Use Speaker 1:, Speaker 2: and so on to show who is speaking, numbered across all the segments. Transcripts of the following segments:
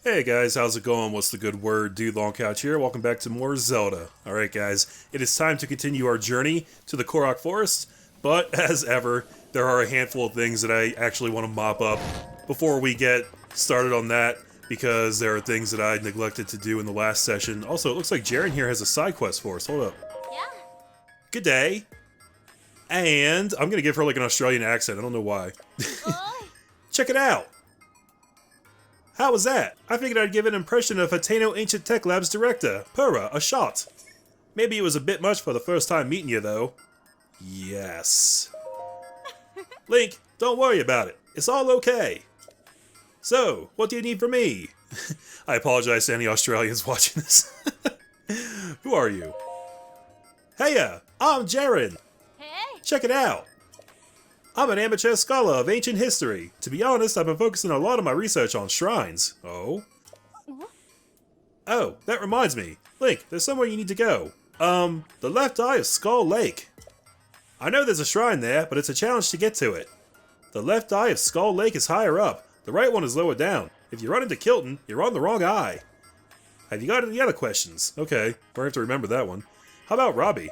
Speaker 1: Hey guys, how's it going? What's the good word? Dude Long Couch here. Welcome back to more Zelda. Alright guys, it is time to continue our journey to the Korok Forest, but as ever, there are a handful of things that I actually want to mop up before we get started on that, because there are things that I neglected to do in the last session. Also, it looks like Jaren here has a side quest for us. Hold up.
Speaker 2: Yeah.
Speaker 1: Good day. And I'm gonna give her like an Australian accent, I don't know why.
Speaker 2: Oi.
Speaker 1: Check it out! How was that? I figured I'd give an impression of Hateno Ancient Tech Lab's director, Pura, a shot. Maybe it was a bit much for the first time meeting you, though. Yes. Link, don't worry about it. It's all okay. So, what do you need from me? I apologize to any Australians watching this. Who are you? Heya, I'm Jaren.
Speaker 2: Hey.
Speaker 1: Check it out. I'm an amateur scholar of ancient history. To be honest, I've been focusing a lot of my research on shrines. Oh? Oh, that reminds me. Link, there's somewhere you need to go. The left eye of Skull Lake. I know there's a shrine there, but it's a challenge to get to it. The left eye of Skull Lake is higher up. The right one is lower down. If you run into Kilton, you're on the wrong eye. Have you got any other questions? Okay, we're gonna have to remember that one. How about Robbie?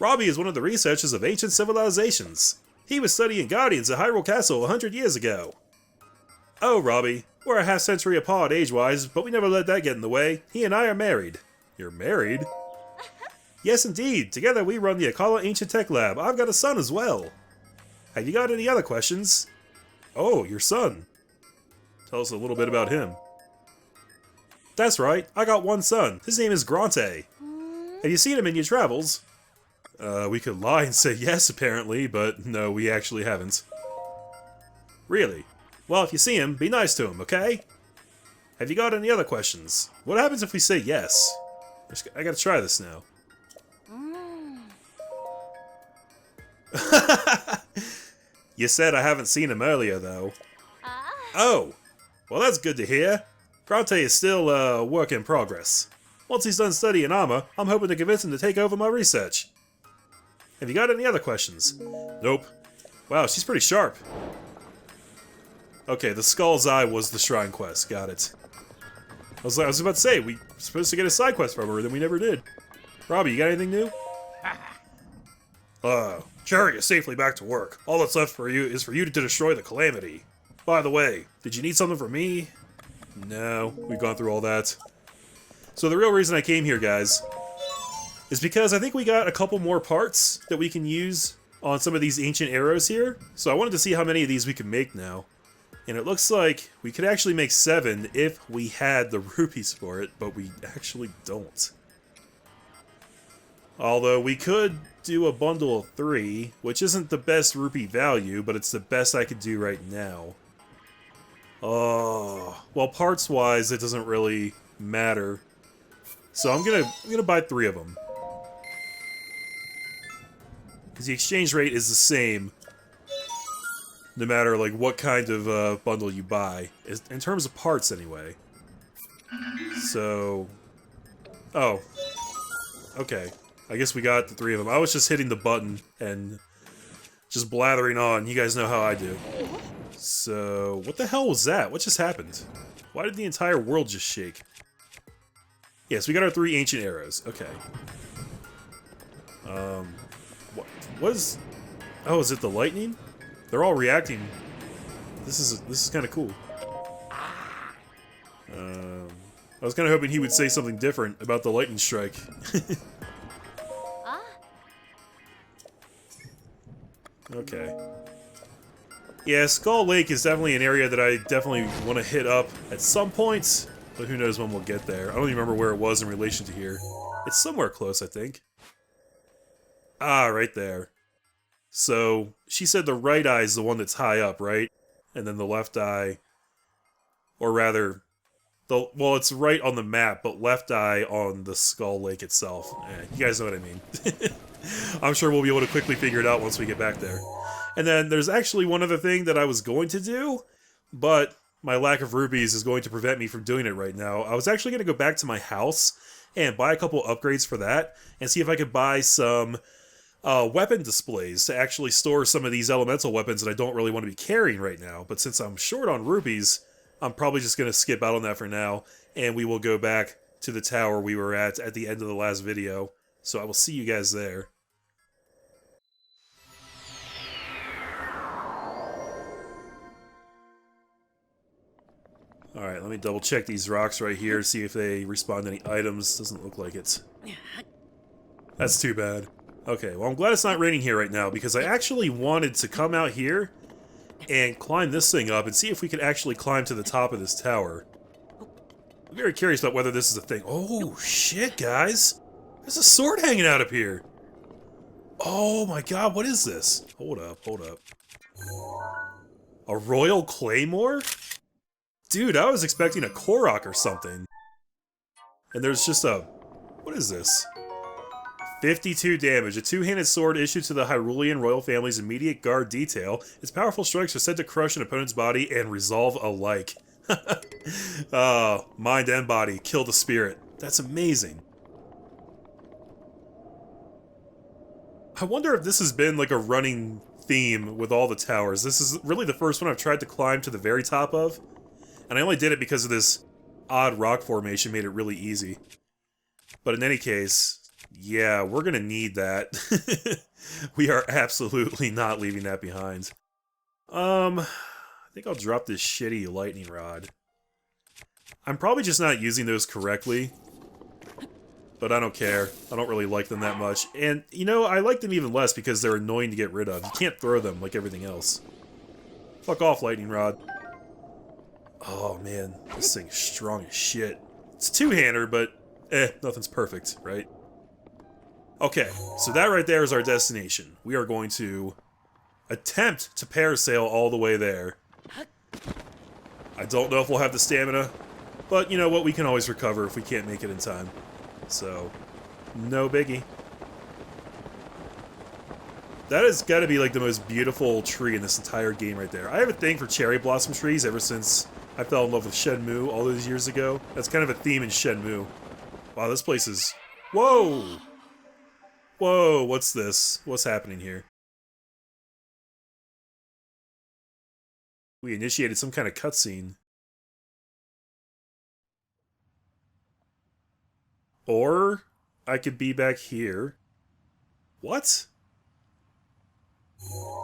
Speaker 1: Robbie is one of the researchers of ancient civilizations. He was studying Guardians at Hyrule Castle 100 years ago. Oh, Robbie, we're a half-century apart age-wise, but we never let that get in the way. He and I are married. You're married? Yes, indeed. Together we run the Akala Ancient Tech Lab. I've got a son as well. Have you got any other questions? Oh, your son. Tell us a little bit about him. That's right, I got one son. His name is Grante. Have you seen him in your travels? We could lie and say yes, apparently, but no, we actually haven't. Really? Well, if you see him, be nice to him, okay? Have you got any other questions? What happens if we say yes? I gotta try this now. You said I haven't seen him earlier, though. Oh! Well, that's good to hear. Grante is still a work in progress. Once he's done studying armor, I'm hoping to convince him to take over my research. Have you got any other questions? Nope. Wow, she's pretty sharp. Okay, the Skull's Eye was the shrine quest. Got it. I was about to say, we were supposed to get a side quest from her, then we never did. Robbie, you got anything new? Carry you safely back to work. All that's left for you is for you to destroy the Calamity. By the way, did you need something from me? No, we've gone through all that. So the real reason I came here, guys, is because I think we got a couple more parts that we can use on some of these ancient arrows here. So I wanted to see how many of these we can make now. And it looks like we could actually make 7 if we had the rupees for it, but we actually don't. Although we could do a bundle of 3, which isn't the best rupee value, but it's the best I could do right now. Oh, well, parts-wise, it doesn't really matter. So I'm gonna buy 3 of them. Because the exchange rate is the same, no matter like what kind of bundle you buy, in terms of parts anyway. So, oh, okay. I guess we got the 3 of them. I was just hitting the button and just blathering on. You guys know how I do. So, what the hell was that? What just happened? Why did the entire world just shake? Yes, we got our 3 ancient arrows. Okay. What is... Oh, is it the lightning? They're all reacting. This is kind of cool. I was kind of hoping he would say something different about the lightning strike. Okay. Yeah, Skull Lake is definitely an area that I definitely want to hit up at some point, but who knows when we'll get there. I don't even remember where it was in relation to here. It's somewhere close, I think. Ah, right there. So, she said the right eye is the one that's high up, right? And then the left eye, or rather, well, it's right on the map, but left eye on the Skull Lake itself. You guys know what I mean. I'm sure we'll be able to quickly figure it out once we get back there. And then there's actually one other thing that I was going to do, but my lack of rupees is going to prevent me from doing it right now. I was actually going to go back to my house and buy a couple upgrades for that, and see if I could buy some weapon displays to actually store some of these elemental weapons that I don't really want to be carrying right now. But since I'm short on rupees, I'm probably just going to skip out on that for now, and we will go back to the tower we were at the end of the last video. So I will see you guys there. Alright, let me double check these rocks right here, see if they respond to any items. Doesn't look like it. That's too bad. Okay, well I'm glad it's not raining here right now, because I actually wanted to come out here and climb this thing up and see if we could actually climb to the top of this tower. I'm very curious about whether this is a thing. Oh, shit, guys! There's a sword hanging out up here! Oh my god, what is this? Hold up, hold up. A royal claymore? Dude, I was expecting a Korok or something. And there's just a... What is this? 52 damage. A two-handed sword issued to the Hyrulean royal family's immediate guard detail. Its powerful strikes are said to crush an opponent's body and resolve alike. Mind and body. Kill the spirit. That's amazing. I wonder if this has been like a running theme with all the towers. This is really the first one I've tried to climb to the very top of. And I only did it because of this odd rock formation made it really easy. But in any case, yeah, we're gonna need that. We are absolutely not leaving that behind. I think I'll drop this shitty lightning rod. I'm probably just not using those correctly. But I don't care. I don't really like them that much. And, you know, I like them even less because they're annoying to get rid of. You can't throw them like everything else. Fuck off, lightning rod. Oh, man. This thing's strong as shit. It's a two-hander, but, nothing's perfect, right? Okay, so that right there is our destination. We are going to attempt to parasail all the way there. I don't know if we'll have the stamina, but you know what? We can always recover if we can't make it in time. So, no biggie. That has got to be like the most beautiful tree in this entire game right there. I have a thing for cherry blossom trees ever since I fell in love with Shenmue all those years ago. That's kind of a theme in Shenmue. Wow, this place is... Whoa! Whoa, what's this? What's happening here? We initiated some kind of cutscene. Or I could be back here. What?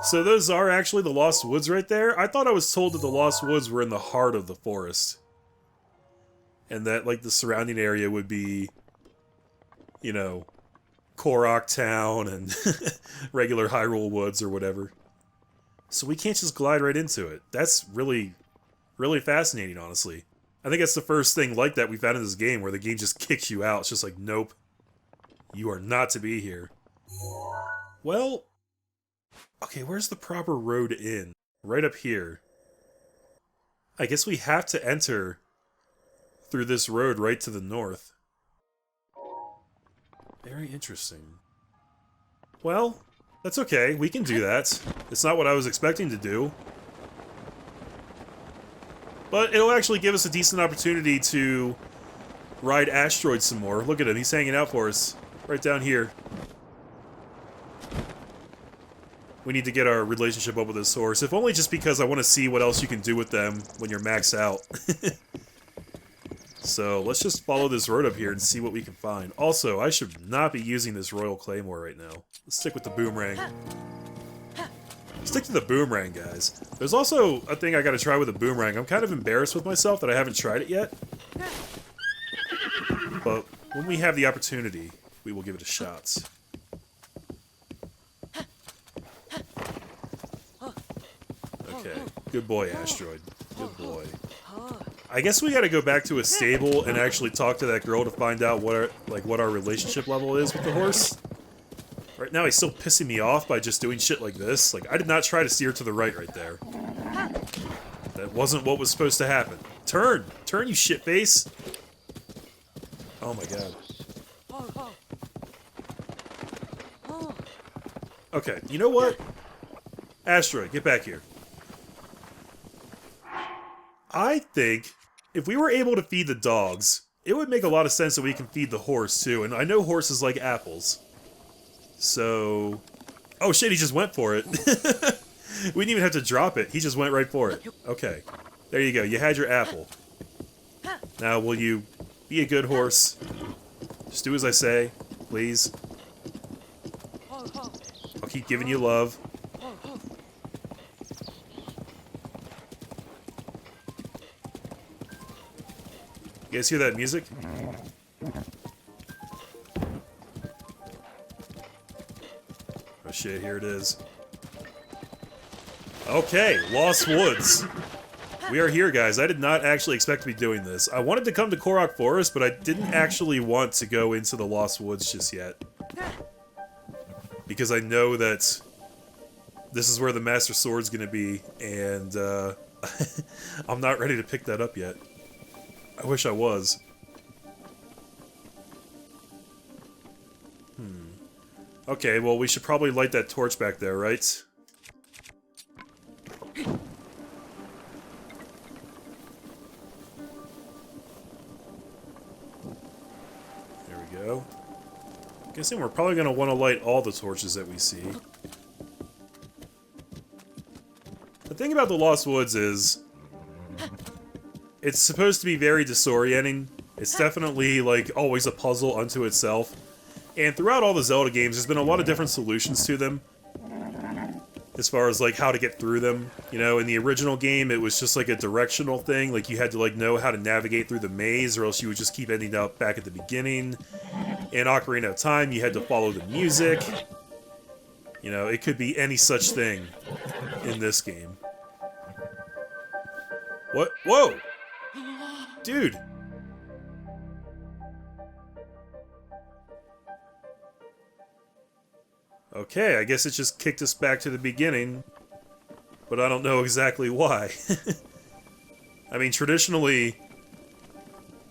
Speaker 1: So those are actually the Lost Woods right there? I thought I was told that the Lost Woods were in the heart of the forest. And that, like, the surrounding area would be, you know, Korok Town and regular Hyrule Woods or whatever. So we can't just glide right into it. That's really, really fascinating, honestly. I think that's the first thing like that we've had in this game, where the game just kicks you out. It's just like, nope. You are not to be here. Well... Okay, where's the proper road in? Right up here. I guess we have to enter through this road right to the north. Very interesting. Well, that's okay. We can do that. It's not what I was expecting to do. But it'll actually give us a decent opportunity to ride Asteroid some more. Look at him, he's hanging out for us. Right down here. We need to get our relationship up with this horse, if only just because I want to see what else you can do with them when you're maxed out. So, let's just follow this road up here and see what we can find. Also, I should not be using this Royal Claymore right now. Let's stick with the boomerang. Stick to the boomerang, guys. There's also a thing I gotta try with the boomerang. I'm kind of embarrassed with myself that I haven't tried it yet. But when we have the opportunity, we will give it a shot. Okay, good boy, Asteroid. Good boy. I guess we gotta go back to a stable and actually talk to that girl to find out what our relationship level is with the horse. Right now he's still pissing me off by just doing shit like this. Like, I did not try to steer to the right there. That wasn't what was supposed to happen. Turn! Turn, you shitface! Oh my god. Okay, you know what? Asteroid, get back here. I think if we were able to feed the dogs, it would make a lot of sense that we can feed the horse too, and I know horses like apples. So... Oh shit, he just went for it. We didn't even have to drop it, he just went right for it. Okay. There you go. You had your apple. Now, will you be a good horse? Just do as I say, please. I'll keep giving you love. You guys hear that music? Oh shit, here it is. Okay, Lost Woods. We are here, guys. I did not actually expect to be doing this. I wanted to come to Korok Forest, but I didn't actually want to go into the Lost Woods just yet. Because I know that this is where the Master Sword's gonna be, and I'm not ready to pick that up yet. I wish I was. Okay, well, we should probably light that torch back there, right? There we go. Guessing we're probably going to want to light all the torches that we see. The thing about the Lost Woods is it's supposed to be very disorienting. It's definitely, like, always a puzzle unto itself. And throughout all the Zelda games, there's been a lot of different solutions to them. As far as, like, how to get through them. You know, in the original game, it was just, like, a directional thing. Like, you had to, like, know how to navigate through the maze, or else you would just keep ending up back at the beginning. In Ocarina of Time, you had to follow the music. You know, it could be any such thing in this game. What? Whoa! Dude! Okay, I guess it just kicked us back to the beginning, but I don't know exactly why. I mean, traditionally,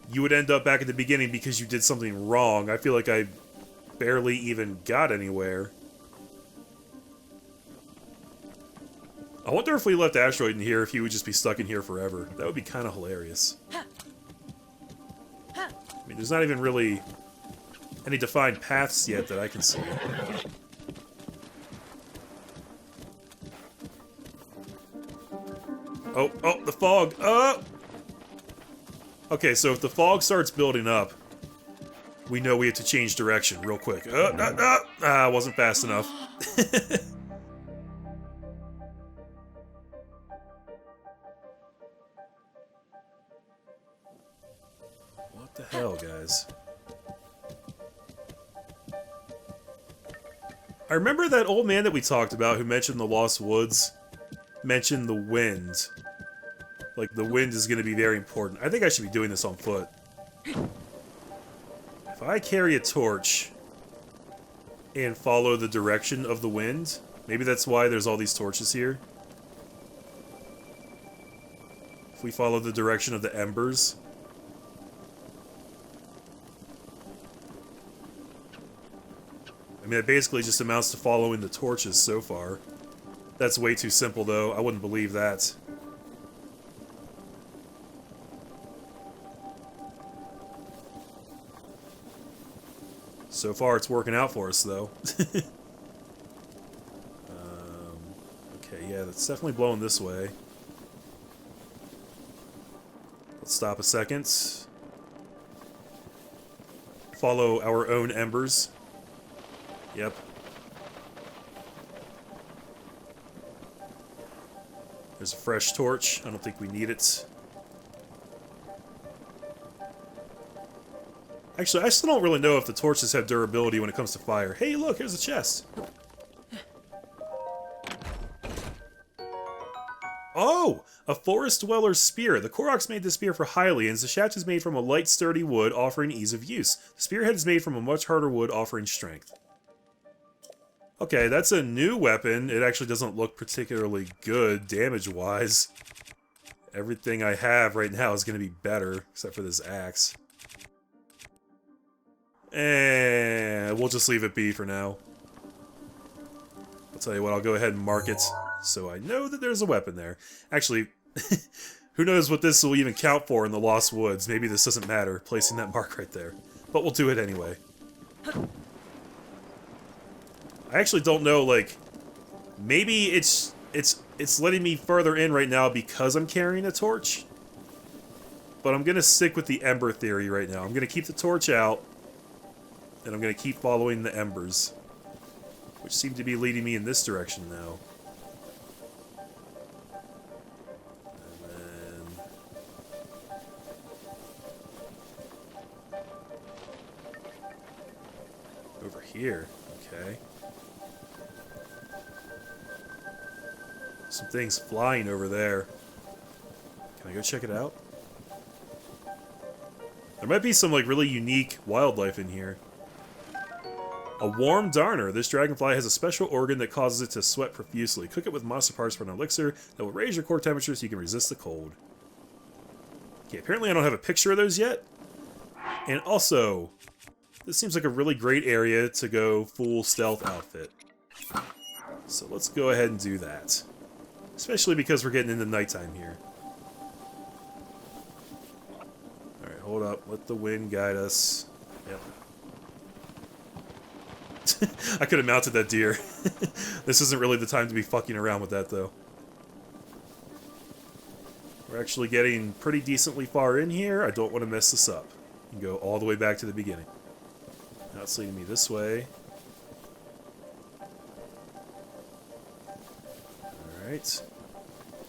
Speaker 1: you would end up back at the beginning because you did something wrong. I feel like I barely even got anywhere. I wonder if we left Asteroid in here, if he would just be stuck in here forever. That would be kind of hilarious. I mean, there's not even really any defined paths yet that I can see. Oh, the fog! Okay, so if the fog starts building up, we know we have to change direction real quick. Wasn't fast enough. What the hell, guys? I remember that old man that we talked about who mentioned the Lost Woods mentioned the wind. Like, the wind is going to be very important. I think I should be doing this on foot. If I carry a torch and follow the direction of the wind, maybe that's why there's all these torches here. If we follow the direction of the embers. I mean, it basically just amounts to following the torches so far. That's way too simple, though. I wouldn't believe that. So far, it's working out for us, though. Okay, yeah, that's definitely blowing this way. Let's stop a second. Follow our own embers. Yep. There's a fresh torch. I don't think we need it. Actually, I still don't really know if the torches have durability when it comes to fire. Hey, look, here's a chest. Oh! A forest dweller's spear. The Koroks made this spear for Hylians. The shaft is made from a light, sturdy wood, offering ease of use. The spearhead is made from a much harder wood, offering strength. Okay, that's a new weapon. It actually doesn't look particularly good, damage-wise. Everything I have right now is going to be better, except for this axe. And we'll just leave it be for now. I'll tell you what, I'll go ahead and mark it, so I know that there's a weapon there. Actually, who knows what this will even count for in the Lost Woods. Maybe this doesn't matter, placing that mark right there. But we'll do it anyway. I actually don't know, like, maybe it's it's letting me further in right now because I'm carrying a torch. But I'm going to stick with the ember theory right now. I'm going to keep the torch out, and I'm going to keep following the embers, which seem to be leading me in this direction now. And then... over here. Okay. Some things flying over there. Can I go check it out? There might be some, like, really unique wildlife in here. A warm darner. This dragonfly has a special organ that causes it to sweat profusely. Cook it with monster parts for an elixir that will raise your core temperature so you can resist the cold. Okay, apparently I don't have a picture of those yet. And also, this seems like a really great area to go full stealth outfit. So let's go ahead and do that. Especially because we're getting into nighttime here. Alright, hold up. Let the wind guide us. Yep. I could have mounted that deer. This isn't really the time to be fucking around with that, though. We're actually getting pretty decently far in here. I don't want to mess this up. And go all the way back to the beginning. Now it's leading me this way. Alright.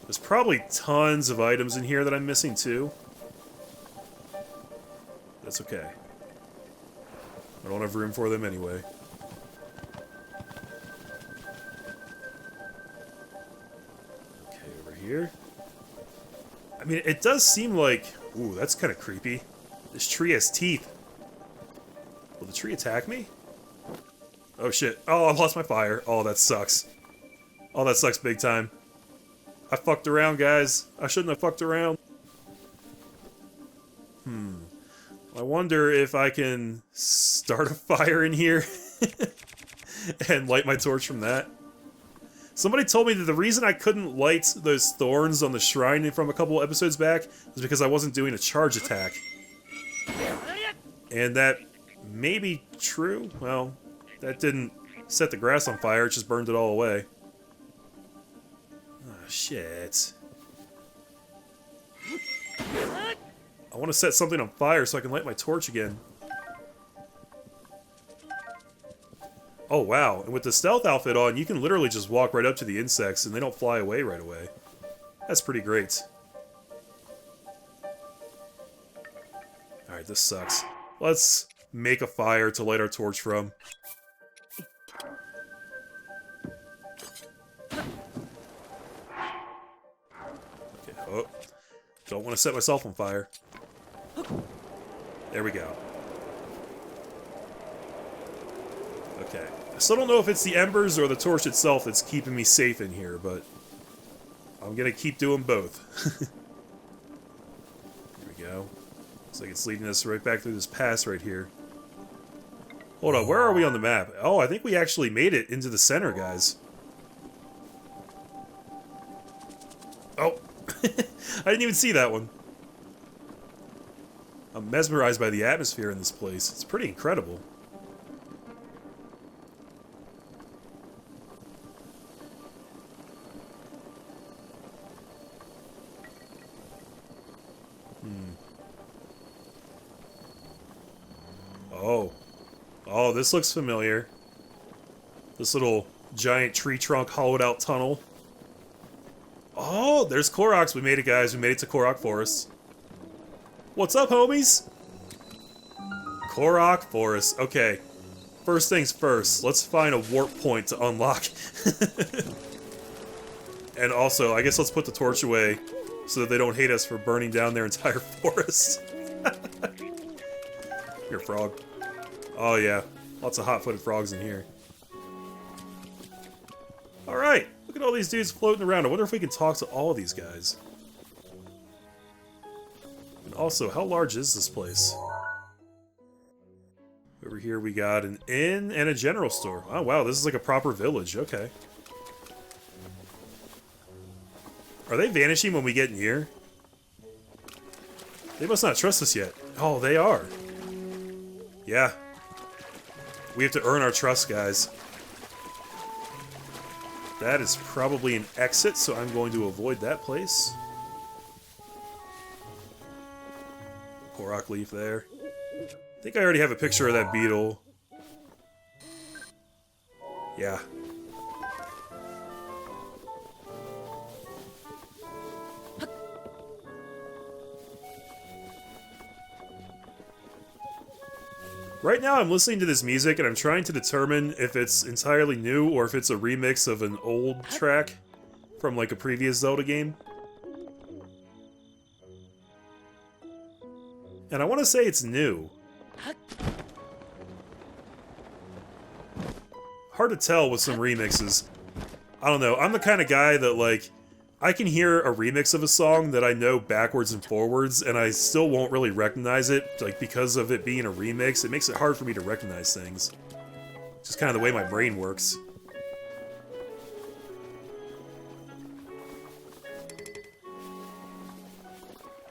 Speaker 1: There's probably tons of items in here that I'm missing, too. That's okay. I don't have room for them anyway. Okay, over here. I mean, it does seem like... Ooh, that's kind of creepy. This tree has teeth. Will the tree attack me? Oh, shit. Oh, I lost my fire. Oh, that sucks. Oh, that sucks big time. I fucked around, guys. I shouldn't have fucked around. I wonder if I can start a fire in here and light my torch from that. Somebody told me that the reason I couldn't light those thorns on the shrine from a couple episodes back is because I wasn't doing a charge attack. And that may be true. Well, that didn't set the grass on fire, it just burned it all away. Oh, shit. I want to set something on fire so I can light my torch again. Oh, wow. And with the stealth outfit on, you can literally just walk right up to the insects and they don't fly away right away. That's pretty great. Alright, this sucks. Let's make a fire to light our torch from. Okay, oh. Don't want to set myself on fire. There we go. Okay. I still don't know if it's the embers or the torch itself that's keeping me safe in here, but I'm gonna keep doing both. Here we go. Looks like it's leading us right back through this pass right here. Hold on, where are we on the map? Oh, I think we actually made it into the center, guys. Oh! I didn't even see that one. I'm mesmerized by the atmosphere in this place. It's pretty incredible. Oh. Oh, this looks familiar. This little giant tree trunk hollowed out tunnel. Oh, there's Koroks. We made it, guys. We made it to Korok Forest. What's up, homies? Korok Forest. Okay. First things first. Let's find a warp point to unlock. And also, I guess let's put the torch away so that they don't hate us for burning down their entire forest. Here, frog. Oh, yeah. Lots of hot-footed frogs in here. Alright. Look at all these dudes floating around. I wonder if we can talk to all of these guys. And also, how large is this place? Over here we got an inn and a general store. Oh, wow. This is like a proper village. Okay. Are they vanishing when we get near? They must not trust us yet. Oh, they are. Yeah. We have to earn our trust, guys. That is probably an exit, so I'm going to avoid that place. Korok leaf there. I think I already have a picture of that beetle. Yeah. Right now I'm listening to this music and I'm trying to determine if it's entirely new or if it's a remix of an old track from like a previous Zelda game. And I want to say it's new. Hard to tell with some remixes. I don't know, I'm the kind of guy that like, I can hear a remix of a song that I know backwards and forwards, and I still won't really recognize it, like, because of it being a remix. It makes it hard for me to recognize things. Just kind of the way my brain works.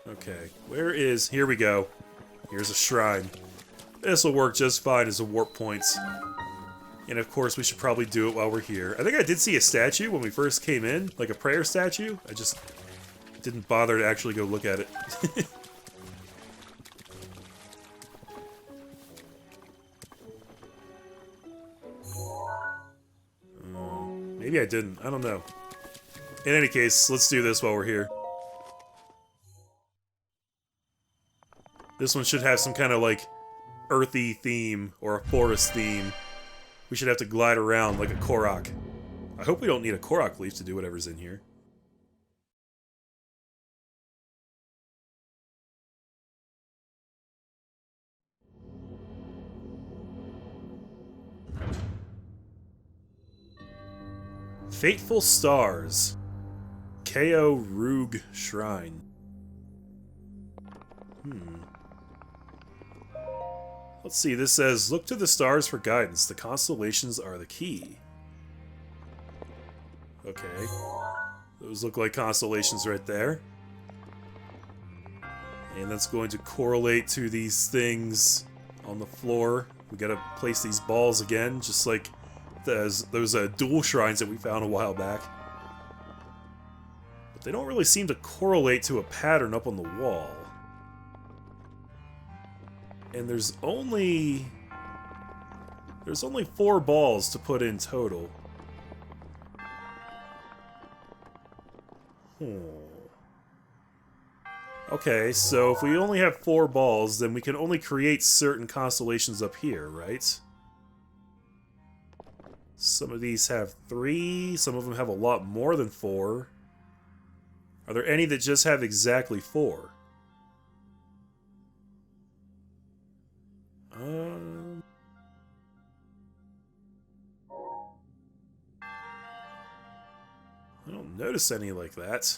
Speaker 1: Okay, where is... Here we go. Here's a shrine. This'll work just fine as a warp point. And of course, we should probably do it while we're here. I think I did see a statue when we first came in, like a prayer statue. I just didn't bother to actually go look at it. Maybe I didn't. I don't know. In any case, let's do this while we're here. This one should have some kind of, like, earthy theme or a forest theme. We should have to glide around like a Korok. I hope we don't need a Korok leaf to do whatever's in here. Fateful Stars. Ko Rug Shrine. Let's see, this says, look to the stars for guidance. The constellations are the key. Okay. Those look like constellations right there. And that's going to correlate to these things on the floor. We gotta place these balls again, just like those dual shrines that we found a while back. But they don't really seem to correlate to a pattern up on the wall. And there's only 4 balls to put in total. Okay, so if we only have 4 balls, then we can only create certain constellations up here, right? Some of these have 3, some of them have a lot more than 4. Are there any that just have exactly 4? I don't notice any like that.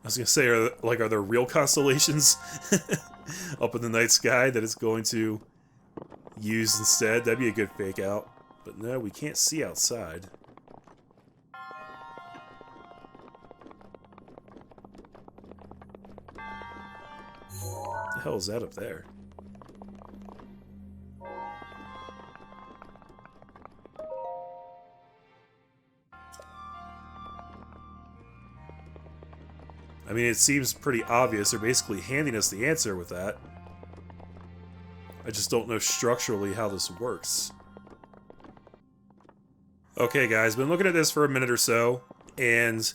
Speaker 1: I was gonna say, are there real constellations up in the night sky that it's going to use instead? That'd be a good fake out. But no, we can't see outside. What the hell is that up there? I mean, it seems pretty obvious. They're basically handing us the answer with that. I just don't know structurally how this works. Okay, guys, been looking at this for a minute or so, and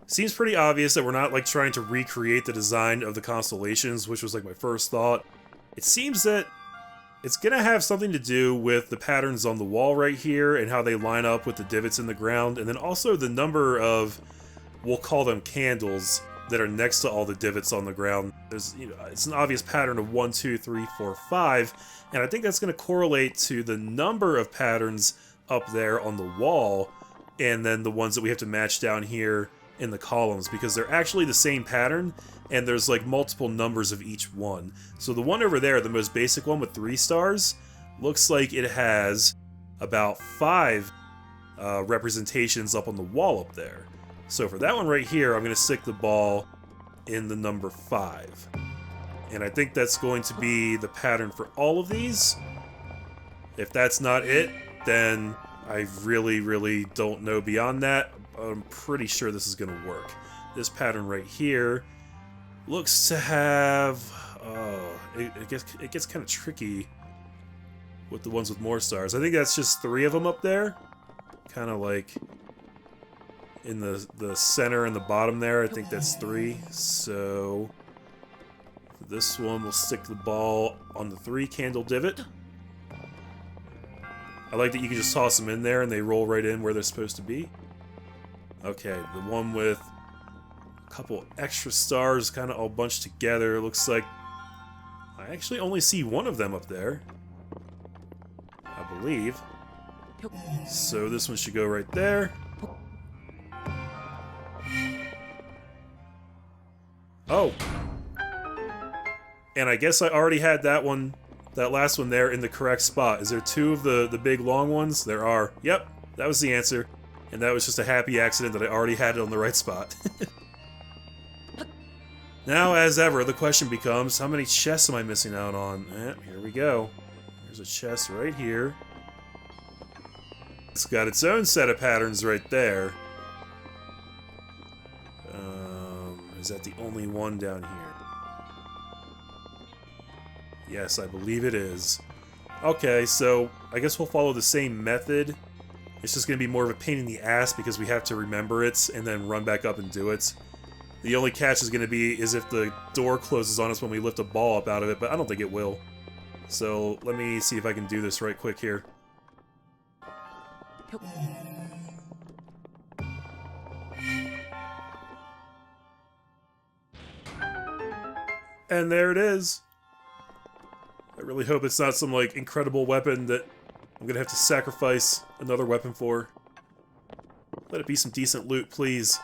Speaker 1: seems pretty obvious that we're not, like, trying to recreate the design of the constellations, which was, like, my first thought. It seems that it's gonna have something to do with the patterns on the wall right here and how they line up with the divots in the ground, and then also the number of, we'll call them candles, that are next to all the divots on the ground. There's, you know, it's an obvious pattern of 1, 2, 3, 4, 5, and I think that's going to correlate to the number of patterns up there on the wall, and then the ones that we have to match down here in the columns, because they're actually the same pattern, and there's like multiple numbers of each one. So the one over there, the most basic one with 3 stars, looks like it has about 5 representations up on the wall up there. So for that one right here, I'm going to stick the ball in the number 5. And I think that's going to be the pattern for all of these. If that's not it, then I really, really don't know beyond that. I'm pretty sure this is going to work. This pattern right here looks to have... Oh, it gets kind of tricky with the ones with more stars. I think that's just 3 of them up there. Kind of like in the center and the bottom there. I think that's 3. So this one will stick the ball on the 3 candle divot. I like that you can just toss them in there and they roll right in where they're supposed to be. Okay, the one with a couple extra stars kind of all bunched together. It looks like I actually only see 1 of them up there, I believe. So this one should go right there. Oh. And I guess I already had that one, that last one there in the correct spot. Is there 2 of the big long ones? There are. Yep, that was the answer. And that was just a happy accident that I already had it on the right spot. Now, as ever, the question becomes, how many chests am I missing out on? Here we go. There's a chest right here. It's got its own set of patterns right there. Is that the only one down here? Yes, I believe it is. Okay, so I guess we'll follow the same method. It's just going to be more of a pain in the ass because we have to remember it and then run back up and do it. The only catch is going to be is if the door closes on us when we lift a ball up out of it, but I don't think it will. So let me see if I can do this right quick here. And there it is. I really hope it's not some, like, incredible weapon that I'm gonna have to sacrifice another weapon for. Let it be some decent loot, please.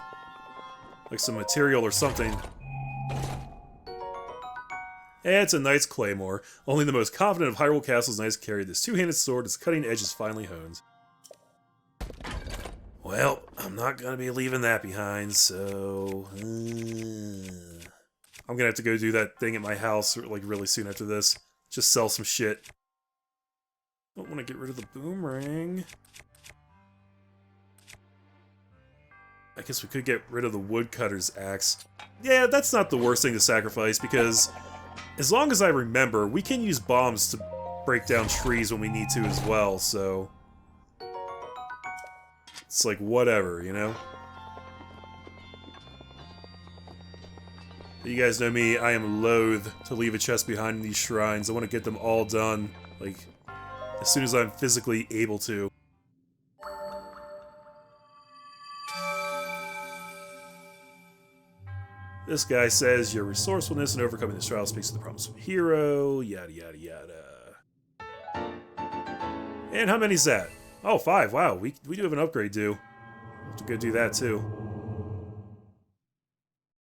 Speaker 1: Like some material or something. It's a knight's claymore. Only the most confident of Hyrule Castle's knights carry this two-handed sword. Its cutting edge is finely honed. Well, I'm not gonna be leaving that behind, so... I'm gonna have to go do that thing at my house, like, really soon after this. Just sell some shit. Don't want to get rid of the boomerang. I guess we could get rid of the woodcutter's axe. Yeah, that's not the worst thing to sacrifice, because as long as I remember, we can use bombs to break down trees when we need to as well, so... It's like, whatever, you know? You guys know me, I am loath to leave a chest behind in these shrines. I want to get them all done, like, as soon as I'm physically able to. This guy says, your resourcefulness in overcoming this trial speaks to the promise of a hero, yada yada yada. And how many's that? Oh, 5, wow, we do have an upgrade due. Have to go do that too.